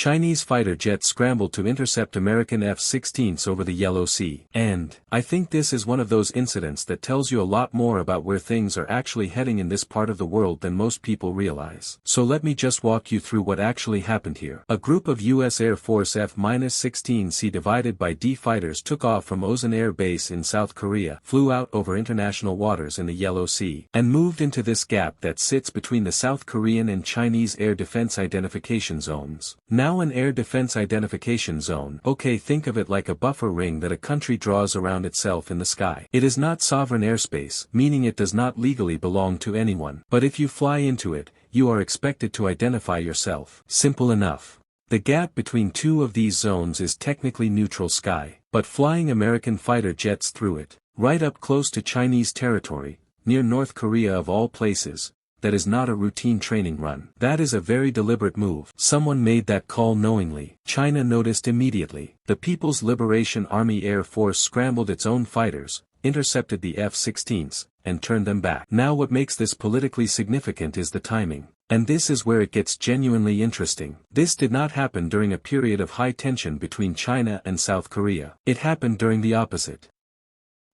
Chinese fighter jets scrambled to intercept American F-16s over the Yellow Sea. And I think this is one of those incidents that tells you a lot more about where things are actually heading in this part of the world than most people realize. So let me just walk you through what actually happened here. A group of U.S. Air Force F-16C divided by D fighters took off from Osan Air Base in South Korea, flew out over international waters in the Yellow Sea, and moved into this gap that sits between the South Korean and Chinese air defense identification zones. Now an air defense identification zone, okay, think of it like a buffer ring that a country draws around itself in the sky. It is not sovereign airspace, meaning it does not legally belong to anyone. But if you fly into it, you are expected to identify yourself. Simple enough. The gap between two of these zones is technically neutral sky, but flying American fighter jets through it, right up close to Chinese territory, near North Korea of all places, that is not a routine training run. That is a very deliberate move. Someone made that call knowingly. China noticed immediately. The People's Liberation Army Air Force scrambled its own fighters, intercepted the F-16s, and turned them back. Now what makes this politically significant is the timing. And this is where it gets genuinely interesting. This did not happen during a period of high tension between China and South Korea. It happened during the opposite.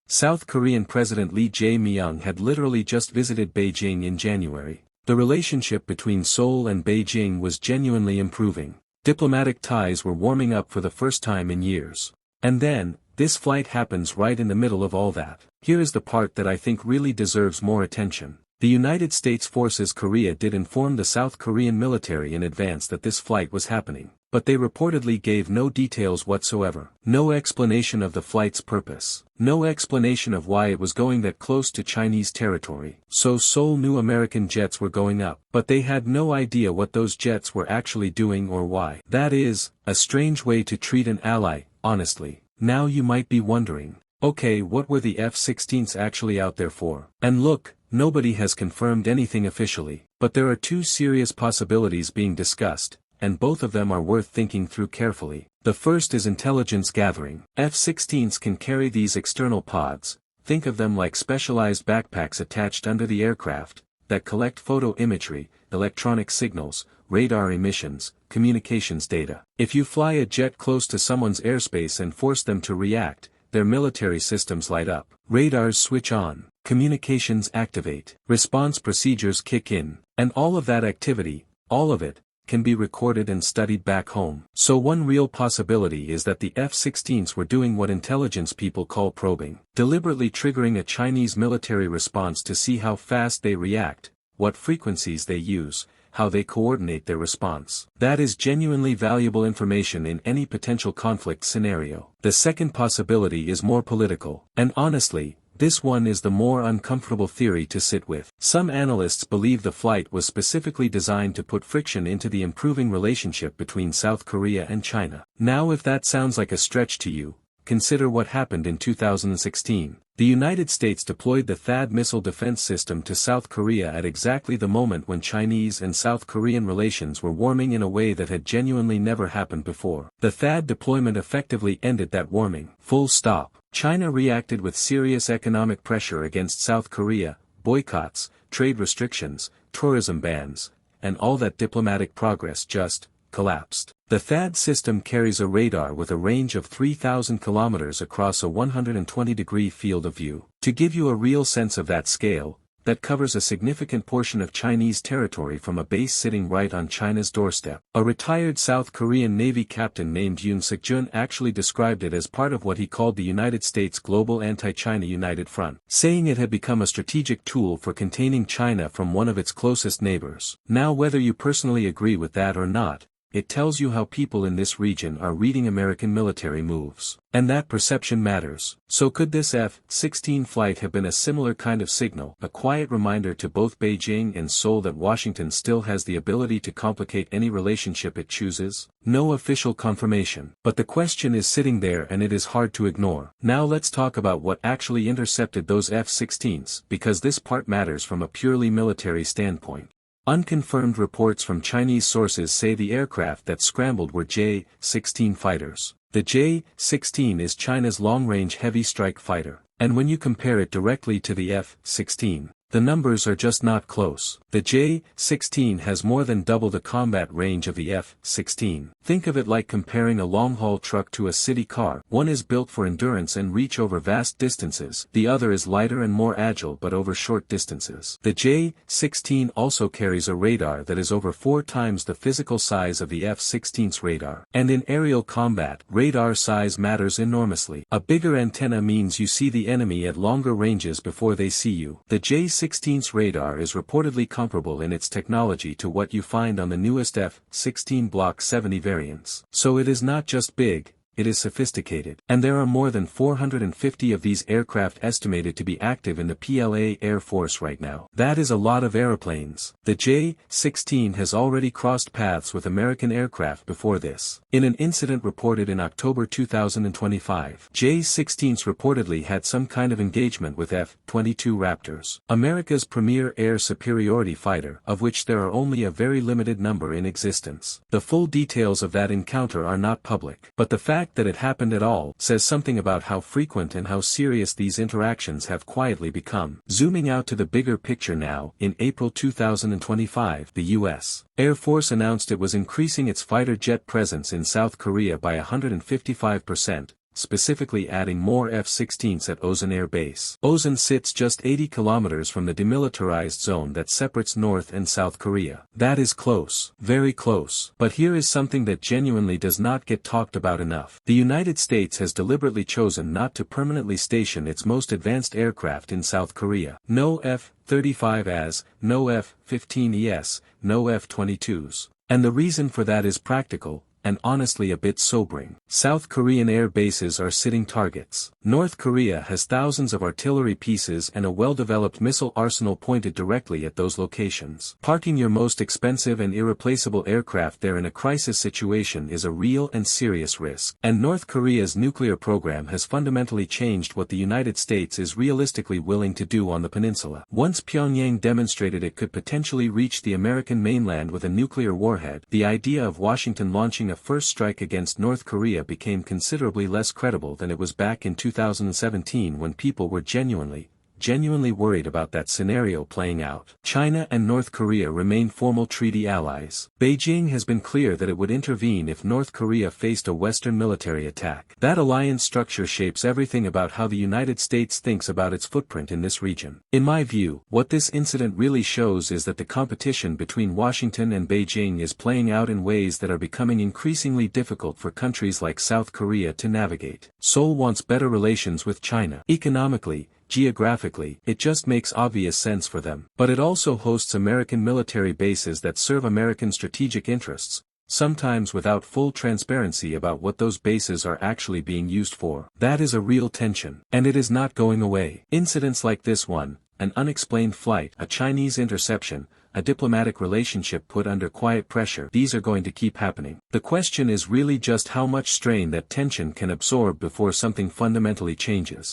South Korean President Lee Jae-myung had literally just visited Beijing in January. The relationship between Seoul and Beijing was genuinely improving. Diplomatic ties were warming up for the first time in years. And then, this flight happens right in the middle of all that. Here is the part that I think really deserves more attention. The United States Forces Korea did inform the South Korean military in advance that this flight was happening, but they reportedly gave no details whatsoever. No explanation of the flight's purpose. No explanation of why it was going that close to Chinese territory. So Seoul knew American jets were going up, but they had no idea what those jets were actually doing or why. That is, a strange way to treat an ally, honestly. Now you might be wondering, okay, what were the F-16s actually out there for? And look, nobody has confirmed anything officially, but there are two serious possibilities being discussed, and both of them are worth thinking through carefully. The first is intelligence gathering. F-16s can carry these external pods, think of them like specialized backpacks attached under the aircraft, that collect photo imagery, electronic signals, radar emissions, communications data. If you fly a jet close to someone's airspace and force them to react, their military systems light up, radars switch on, communications activate, response procedures kick in, and all of that activity, all of it, can be recorded and studied back home. So one real possibility is that the F-16s were doing what intelligence people call probing, deliberately triggering a Chinese military response to see how fast they react, what frequencies they use, how they coordinate their response. That is genuinely valuable information in any potential conflict scenario. The second possibility is more political, and honestly, this one is the more uncomfortable theory to sit with. Some analysts believe the flight was specifically designed to put friction into the improving relationship between South Korea and China. Now if that sounds like a stretch to you, consider what happened in 2016. The United States deployed the THAAD missile defense system to South Korea at exactly the moment when Chinese and South Korean relations were warming in a way that had genuinely never happened before. The THAAD deployment effectively ended that warming. Full stop. China reacted with serious economic pressure against South Korea, boycotts, trade restrictions, tourism bans, and all that diplomatic progress just collapsed. The THAAD system carries a radar with a range of 3,000 kilometers across a 120-degree field of view. To give you a real sense of that scale, that covers a significant portion of Chinese territory from a base sitting right on China's doorstep. A retired South Korean Navy captain named Yoon Suk-jun actually described it as part of what he called the United States Global Anti-China United Front, saying it had become a strategic tool for containing China from one of its closest neighbors. Now whether you personally agree with that or not, it tells you how people in this region are reading American military moves. And that perception matters. So could this F-16 flight have been a similar kind of signal, a quiet reminder to both Beijing and Seoul that Washington still has the ability to complicate any relationship it chooses? No official confirmation. But the question is sitting there and it is hard to ignore. Now let's talk about what actually intercepted those F-16s, because this part matters from a purely military standpoint. Unconfirmed reports from Chinese sources say the aircraft that scrambled were J-16 fighters. The J-16 is China's long-range heavy strike fighter, and when you compare it directly to the F-16, The numbers are just not close. The J-16 has more than double the combat range of the F-16. Think of it like comparing a long-haul truck to a city car. One is built for endurance and reach over vast distances. The other is lighter and more agile but over short distances. The J-16 also carries a radar that is over 4 times the physical size of the F-16's radar. And in aerial combat, radar size matters enormously. A bigger antenna means you see the enemy at longer ranges before they see you. The J-16's radar is reportedly comparable in its technology to what you find on the newest F-16 Block 70 variants. So it is not just big, it is sophisticated. And there are more than 450 of these aircraft estimated to be active in the PLA Air Force right now. That is a lot of airplanes. The J-16 has already crossed paths with American aircraft before this. In an incident reported in October 2025, J-16s reportedly had some kind of engagement with F-22 Raptors, America's premier air superiority fighter, of which there are only a very limited number in existence. The full details of that encounter are not public, but the fact that it happened at all says something about how frequent and how serious these interactions have quietly become. Zooming out to the bigger picture now, in April 2025, the U.S. Air Force announced it was increasing its fighter jet presence in South Korea by 155%. Specifically adding more F-16s at Osan Air Base. Osan sits just 80 kilometers from the demilitarized zone that separates North and South Korea. That is close, very close. But here is something that genuinely does not get talked about enough. The United States has deliberately chosen not to permanently station its most advanced aircraft in South Korea. No F-35As, no F-15Es, no F-22s. And the reason for that is practical, and honestly a bit sobering. South Korean air bases are sitting targets. North Korea has thousands of artillery pieces and a well-developed missile arsenal pointed directly at those locations. Parking your most expensive and irreplaceable aircraft there in a crisis situation is a real and serious risk. And North Korea's nuclear program has fundamentally changed what the United States is realistically willing to do on the peninsula. Once Pyongyang demonstrated it could potentially reach the American mainland with a nuclear warhead, the idea of Washington launching a first strike against North Korea became considerably less credible than it was back in 2017 when people were genuinely worried about that scenario playing out. China and North Korea remain formal treaty allies. Beijing has been clear that it would intervene if North Korea faced a Western military attack. That alliance structure shapes everything about how the United States thinks about its footprint in this region. In my view, what this incident really shows is that the competition between Washington and Beijing is playing out in ways that are becoming increasingly difficult for countries like South Korea to navigate. Seoul wants better relations with China. Economically, geographically, it just makes obvious sense for them. But it also hosts American military bases that serve American strategic interests, sometimes without full transparency about what those bases are actually being used for. That is a real tension. And it is not going away. Incidents like this one, an unexplained flight, a Chinese interception, a diplomatic relationship put under quiet pressure, these are going to keep happening. The question is really just how much strain that tension can absorb before something fundamentally changes.